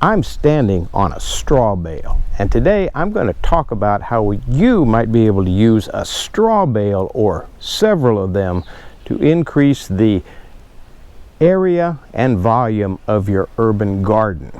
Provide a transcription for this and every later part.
I'm standing on a straw bale, and today I'm going to talk about how you might be able to use a straw bale or several of them to increase the area and volume of your urban garden.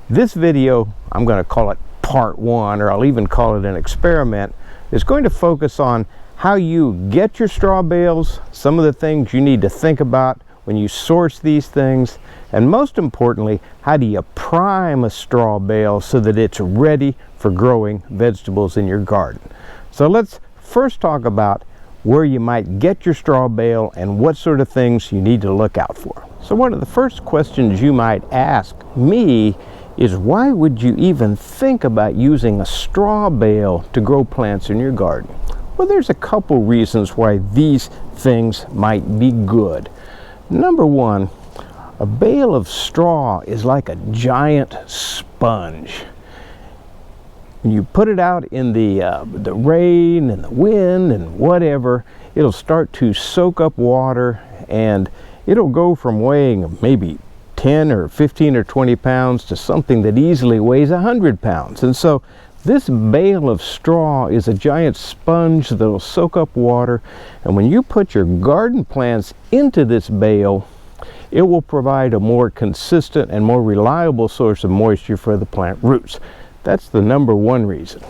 This video, I'm going to call it part one, or I'll even call it an experiment, is going to focus on how you get your straw bales, some of the things you need to think about when you source these things, and most importantly, how do you prime a straw bale so that it's ready for growing vegetables in your garden. So let's first talk about where you might get your straw bale and what sort of things you need to look out for. So one of the first questions you might ask me is, why would you even think about using a straw bale to grow plants in your garden? Well, there's a couple reasons why these things might be good. Number one, a bale of straw is like a giant sponge. When you put it out in the rain and the wind and whatever, it'll start to soak up water, and it'll go from weighing maybe 10 or 15 or 20 pounds to something that easily weighs 100 pounds. And so this bale of straw is a giant sponge that'll soak up water, and when you put your garden plants into this bale, it will provide a more consistent and more reliable source of moisture for the plant roots. That's the number one reason.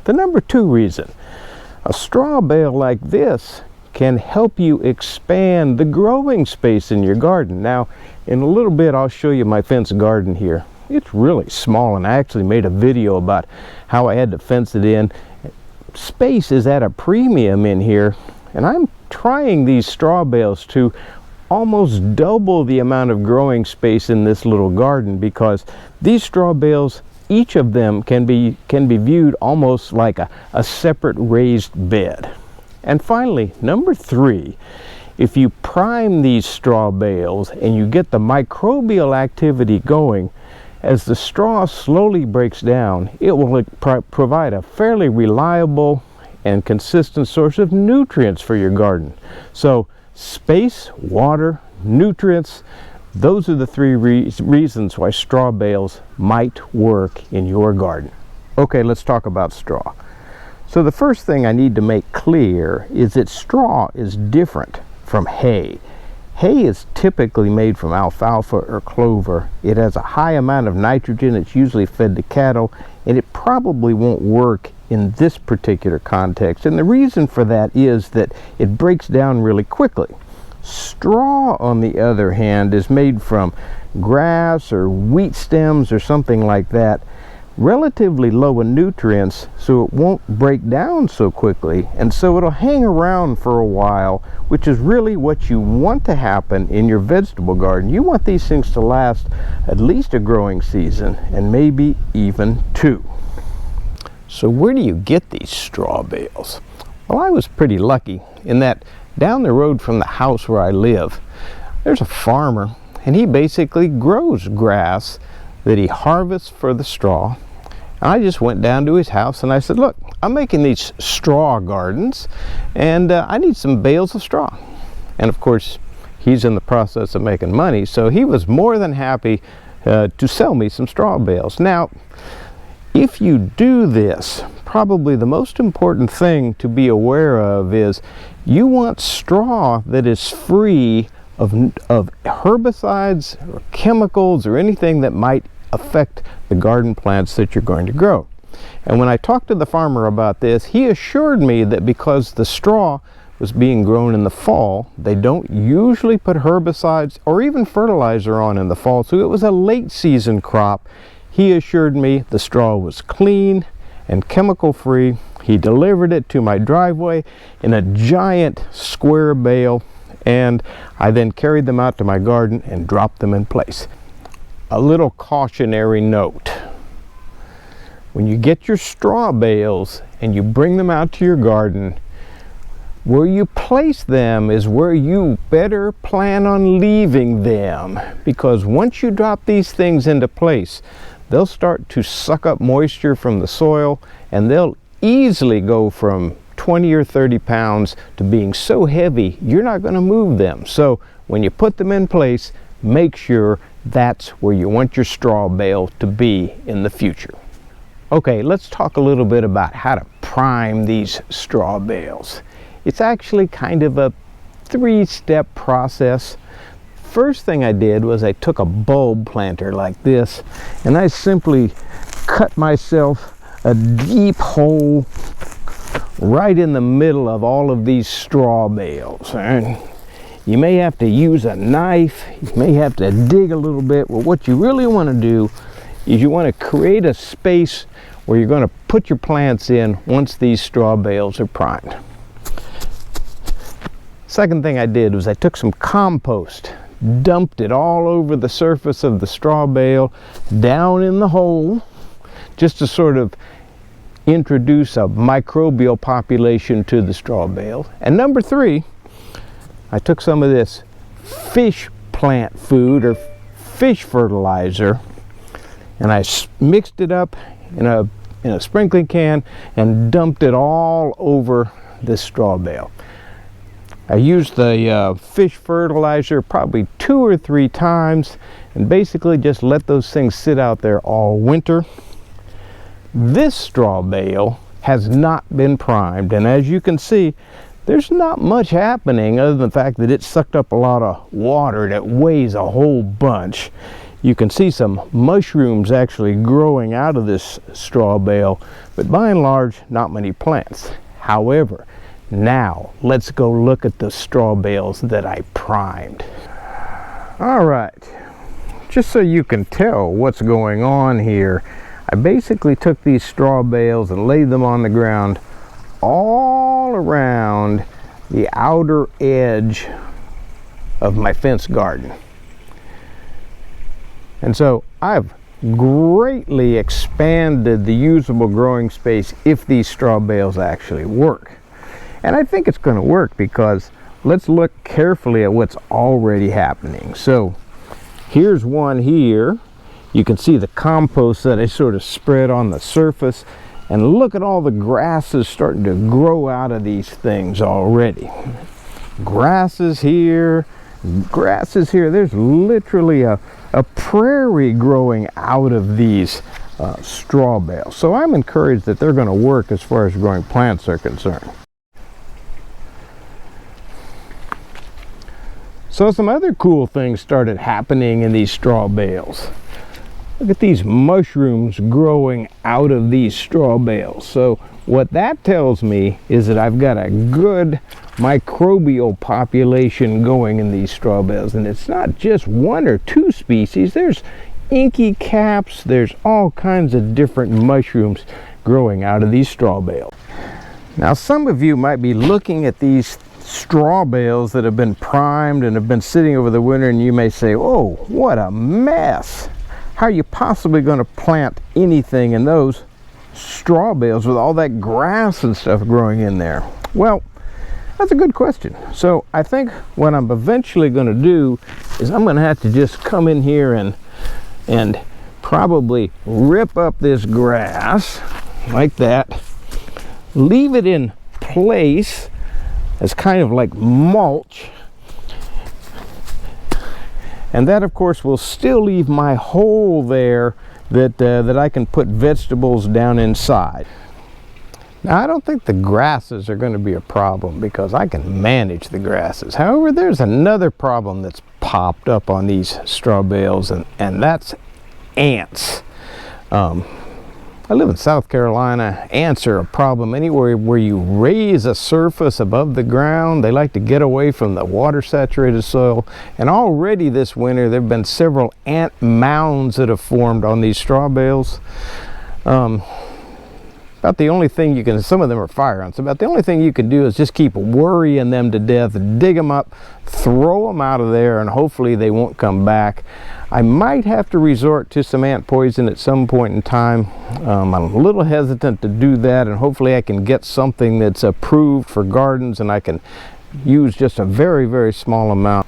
The number two reason, a straw bale like this can help you expand the growing space in your garden. Now, in a little bit, I'll show you my fenced garden here. It's really small, and I actually made a video about how I had to fence it in. Space is at a premium in here, and I'm trying these straw bales to almost double the amount of growing space in this little garden, because these straw bales, each of them can be viewed almost like a separate raised bed. And finally, number three, if you prime these straw bales and you get the microbial activity going, as the straw slowly breaks down, it will provide a fairly reliable and consistent source of nutrients for your garden. So space, water, nutrients, those are the three reasons why straw bales might work in your garden. Okay, let's talk about straw. So the first thing I need to make clear is that straw is different from hay. Hay is typically made from alfalfa or clover. It has a high amount of nitrogen. It's usually fed to cattle, and it probably won't work in this particular context. And the reason for that is that it breaks down really quickly. Straw, on the other hand, is made from grass or wheat stems or something like that, relatively low in nutrients, so it won't break down so quickly, and so it'll hang around for a while, which is really what you want to happen in your vegetable garden. You want these things to last at least a growing season, and maybe even two. So where do you get these straw bales? Well, I was pretty lucky in that down the road from the house where I live, there's a farmer, and he basically grows grass that he harvests for the straw. And I just went down to his house and I said, look, I'm making these straw gardens, and I need some bales of straw. And of course, he's in the process of making money, so he was more than happy to sell me some straw bales. Now, if you do this, probably the most important thing to be aware of is you want straw that is free of herbicides or chemicals or anything that might affect the garden plants that you're going to grow. And when I talked to the farmer about this, he assured me that because the straw was being grown in the fall, they don't usually put herbicides or even fertilizer on in the fall, so it was a late season crop. He assured me the straw was clean and chemical free. He delivered it to my driveway in a giant square bale, and I then carried them out to my garden and dropped them in place. A little cautionary note: when you get your straw bales and you bring them out to your garden, where you place them is where you better plan on leaving them, because once you drop these things into place, they'll start to suck up moisture from the soil, and they'll easily go from 20 or 30 pounds to being so heavy you're not going to move them. So when you put them in place, make sure that's where you want your straw bale to be in the future. Okay, let's talk a little bit about how to prime these straw bales. It's actually kind of a three-step process. First thing I did was I took a bulb planter like this, and I simply cut myself a deep hole right in the middle of all of these straw bales. And you may have to use a knife, you may have to dig a little bit. Well, what you really want to do is you want to create a space where you're going to put your plants in once these straw bales are primed. Second thing I did was I took some compost, dumped it all over the surface of the straw bale, down in the hole, just to sort of introduce a microbial population to the straw bale. And number three, I took some of this fish plant food or fish fertilizer, and I mixed it up in a sprinkling can and dumped it all over this straw bale. I used the fish fertilizer probably 2 or 3 times and basically just let those things sit out there all winter. This straw bale has not been primed, and as you can see, there's not much happening other than the fact that it sucked up a lot of water that weighs a whole bunch. You can see some mushrooms actually growing out of this straw bale, but by and large, not many plants. However, now let's go look at the straw bales that I primed. All right, just so you can tell what's going on here, I basically took these straw bales and laid them on the ground all around the outer edge of my fenced garden. And so I've greatly expanded the usable growing space if these straw bales actually work. And I think it's going to work because let's look carefully at what's already happening. So here's one here. You can see the compost that I sort of spread on the surface, and look at all the grasses starting to grow out of these things already. Grasses here, grasses here. There's literally a prairie growing out of these straw bales. So I'm encouraged that they're going to work as far as growing plants are concerned. So some other cool things started happening in these straw bales. Look at these mushrooms growing out of these straw bales. So what that tells me is that I've got a good microbial population going in these straw bales. And it's not just 1 or 2 species. There's inky caps. There's all kinds of different mushrooms growing out of these straw bales. Now some of you might be looking at these straw bales that have been primed and have been sitting over the winter, and you may say, oh, what a mess. How are you possibly going to plant anything in those straw bales with all that grass and stuff growing in there? Well, that's a good question. So I think what I'm eventually going to do is I'm going to have to just come in here and probably rip up this grass like that, leave it in place as kind of like mulch, and that of course will still leave my hole there that I can put vegetables down inside. Now I don't think the grasses are going to be a problem because I can manage the grasses. However, there's another problem that's popped up on these straw bales, and that's ants. I live in South Carolina. Ants are a problem anywhere where you raise a surface above the ground. They like to get away from the water saturated soil, and already this winter there have been several ant mounds that have formed on these straw bales. About the only thing you can, some of them are fire ants, about the only thing you can do is just keep worrying them to death, dig them up, throw them out of there, and hopefully they won't come back. I might have to resort to some ant poison at some point in time. I'm a little hesitant to do that, and hopefully I can get something that's approved for gardens and I can use just a very, very small amount.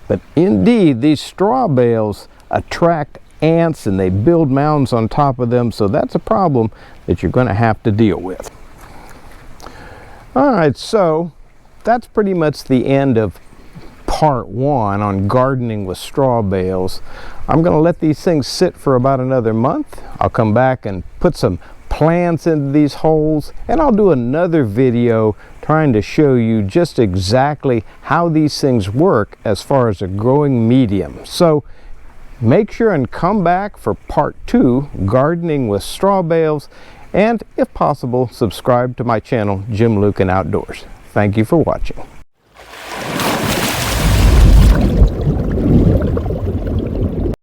But indeed, these straw bales attract ants and they build mounds on top of them, so that's a problem that you're going to have to deal with. All right, so that's pretty much the end of part 1 on gardening with straw bales. I'm going to let these things sit for about another month. I'll come back and put some plants into these holes, and I'll do another video trying to show you just exactly how these things work as far as a growing medium. So make sure and come back for part 2, gardening with straw bales, and if possible, subscribe to my channel, Jim Luken Outdoors. Thank you for watching.